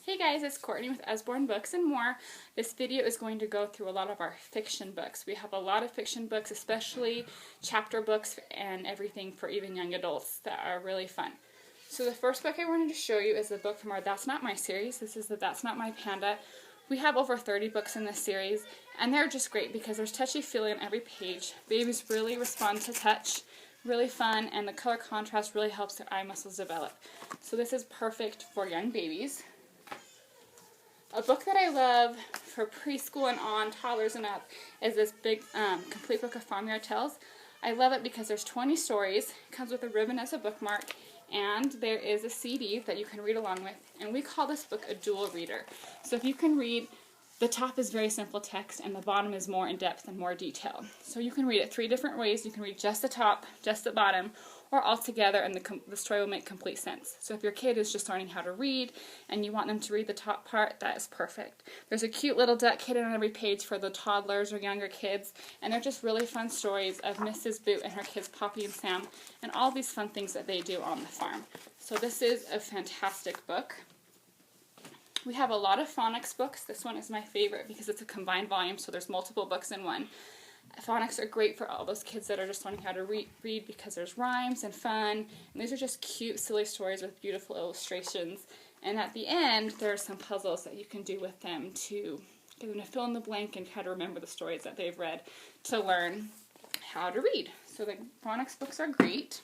Hey guys, it's Courtney with Usborne Books and More. This video is going to go through a lot of our fiction books. We have a lot of fiction books, especially chapter books and everything for even young adults that are really fun. So the first book I wanted to show you is the book from our That's Not My series. This is the That's Not My Panda. We have over 30 books in this series, and they're just great because there's touchy-feely on every page. Babies really respond to touch, really fun, and the color contrast really helps their eye muscles develop. So this is perfect for young babies. A book that I love for preschool and on, toddlers and up, is this big complete book of Farmyard Tales. I love it because there's 20 stories, it comes with a ribbon as a bookmark, and there is a CD that you can read along with, and we call this book a dual reader. So if you can read, the top is very simple text and the bottom is more in depth and more detailed. So you can read it 3 different ways. You can read just the top, just the bottom, or all together, and the story will make complete sense. So if your kid is just learning how to read and you want them to read the top part, that is perfect. There's a cute little duck hidden on every page for the toddlers or younger kids, and they're just really fun stories of Mrs. Boot and her kids Poppy and Sam and all these fun things that they do on the farm. So this is a fantastic book. We have a lot of phonics books. This one is my favorite because it's a combined volume, so there's multiple books in one. Phonics are great for all those kids that are just learning how to read because there's rhymes and fun, and these are just cute, silly stories with beautiful illustrations. And at the end, there are some puzzles that you can do with them to get them to fill in the blank and try to remember the stories that they've read to learn how to read. So the phonics books are great.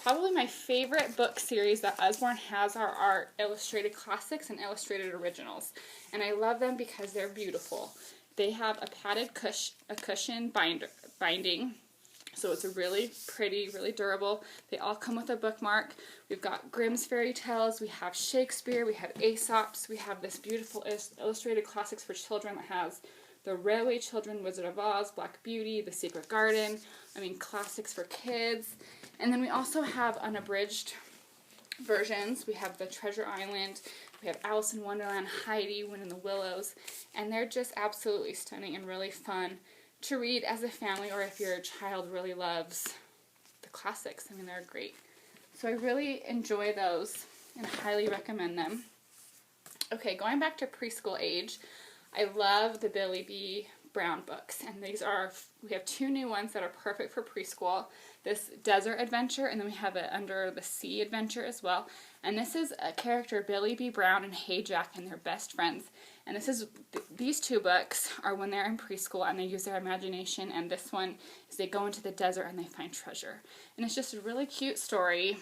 Probably my favorite book series that Usborne has are our illustrated classics and illustrated originals. And I love them because they're beautiful. They have a padded cushion binding, so it's a really pretty, really durable. They all come with a bookmark. We've got Grimm's fairy tales, we have Shakespeare, we have Aesop's, we have this beautiful illustrated classics for children that has The Railway Children, Wizard of Oz, Black Beauty, The Secret Garden, classics for kids. And then we also have unabridged versions. We have The Treasure Island, we have Alice in Wonderland, Heidi, Wind in the Willows, and they're just absolutely stunning and really fun to read as a family, or if your child really loves the classics. They're great. So I really enjoy those and highly recommend them. Okay, going back to preschool age, I love the Billy B. Brown books, and we have 2 new ones that are perfect for preschool. This Desert Adventure, and then we have an Under the Sea Adventure as well. And this is a character, Billy B. Brown and Hey Jack, and they're best friends. And these 2 books are when they're in preschool and they use their imagination, and this one is they go into the desert and they find treasure. And it's just a really cute story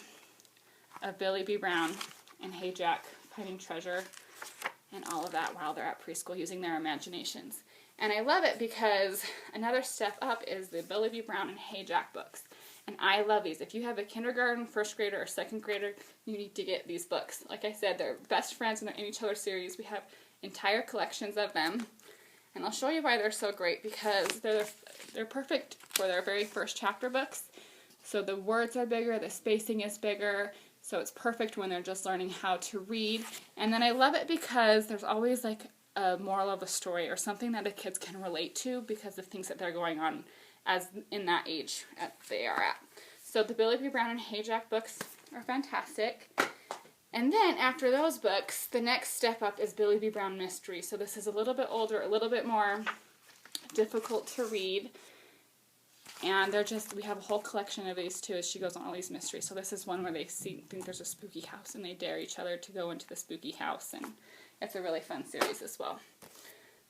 of Billy B. Brown and Hey Jack finding treasure and all of that while they're at preschool using their imaginations. And I love it because another step up is the Billy B. Brown and Hey Jack books. And I love these. If you have a kindergarten, 1st grader, or 2nd grader, you need to get these books. Like I said, they're best friends and they're in each other's series. We have entire collections of them. And I'll show you why they're so great, because they're perfect for their very first chapter books. So the words are bigger, the spacing is bigger, so it's perfect when they're just learning how to read. And then I love it because there's always like a moral of a story or something that the kids can relate to because of things that they're going on as in that age they are at. So the Billy B. Brown and Hey Jack books are fantastic. And then after those books, the next step up is Billy B. Brown Mystery. So this is a little bit older, a little bit more difficult to read. And we have a whole collection of these too as she goes on all these mysteries. So this is one where they think there's a spooky house and they dare each other to go into the spooky house, and it's a really fun series as well.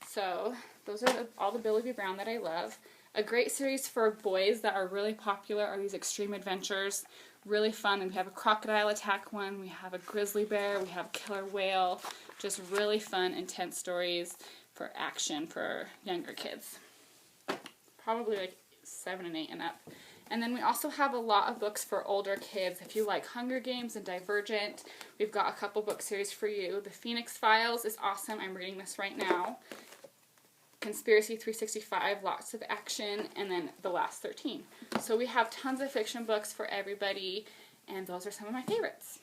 So those are all the Billy B. Brown that I love. A great series for boys that are really popular are these Extreme Adventures. Really fun. And we have a crocodile attack one, we have a grizzly bear, we have a killer whale. Just really fun, intense stories for action for younger kids. Probably like 7 and 8 and up. And then we also have a lot of books for older kids. If you like Hunger Games and Divergent, we've got a couple book series for you. The Phoenix Files is awesome. I'm reading this right now. Conspiracy 365, lots of action, and then The Last 13. So we have tons of fiction books for everybody, and those are some of my favorites.